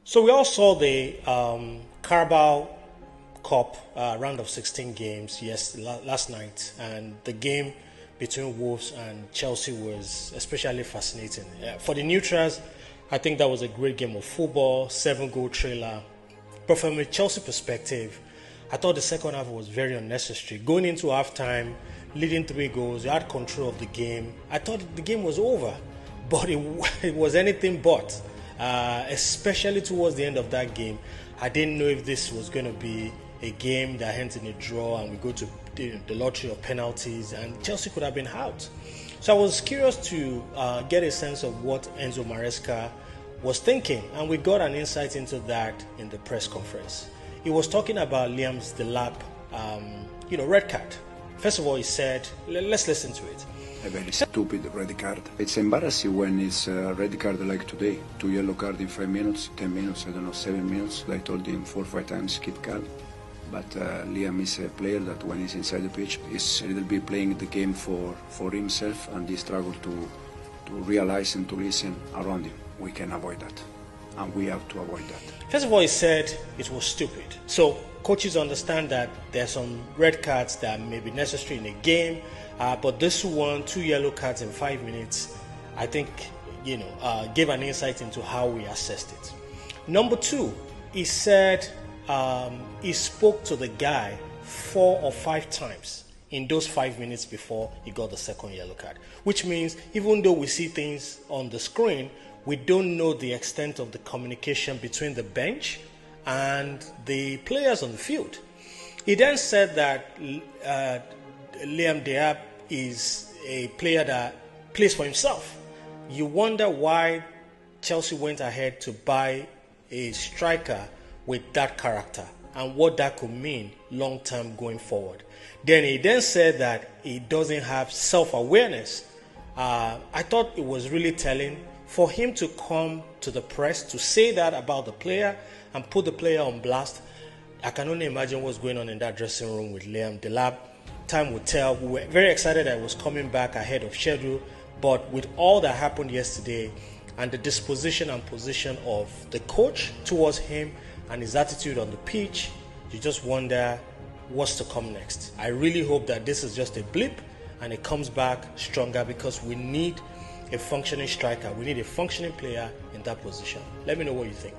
So we all saw the Carabao Cup round of 16 games last night, and the game between Wolves and Chelsea was especially fascinating. For the neutrals, I think that was a great game of football, 7-goal trailer. But from a Chelsea perspective, I thought the second half was very unnecessary. Going into halftime, leading 3 goals, you had control of the game. I thought the game was over, but it was anything but. Especially towards the end of that game, I didn't know if this was going to be a game that ends in a draw and we go to the lottery of penalties, and Chelsea could have been out. So I was curious to get a sense of what Enzo Maresca was thinking, and we got an insight into that in the press conference. He was talking about Liam's Delap, red card. First of all, he said, let's listen to it. A very stupid red card. It's embarrassing when it's a red card like today. 2 yellow cards in 5 minutes, 10 minutes, 7 minutes. I told him 4 or 5 times, keep calm. But Liam is a player that when he's inside the pitch, is a little bit playing the game for himself, and he struggles to realize and to listen around him. We can avoid that, and we have to avoid that. First of all, he said it was stupid. So coaches understand that there are some red cards that may be necessary in a game, but this one, 2 yellow cards in 5 minutes, I think, gave an insight into how we assessed it. Number 2, he said he spoke to the guy 4 or 5 times in those 5 minutes before he got the second yellow card, which means even though we see things on the screen, we don't know the extent of the communication between the bench and the players on the field. He then said that Liam Delap is a player that plays for himself. You wonder why Chelsea went ahead to buy a striker with that character and what that could mean long term going forward. Then he then said that he doesn't have self-awareness. I thought it was really telling for him to come to the press to say that about the player and put the player on blast. I can only imagine what's going on in that dressing room with Liam Delap. Time will tell. We were very excited that he was coming back ahead of schedule, but with all that happened yesterday and the disposition and position of the coach towards him and his attitude on the pitch, you just wonder what's to come next. I really hope that this is just a blip and it comes back stronger, because we need a functioning striker. We need a functioning player in that position. Let me know what you think.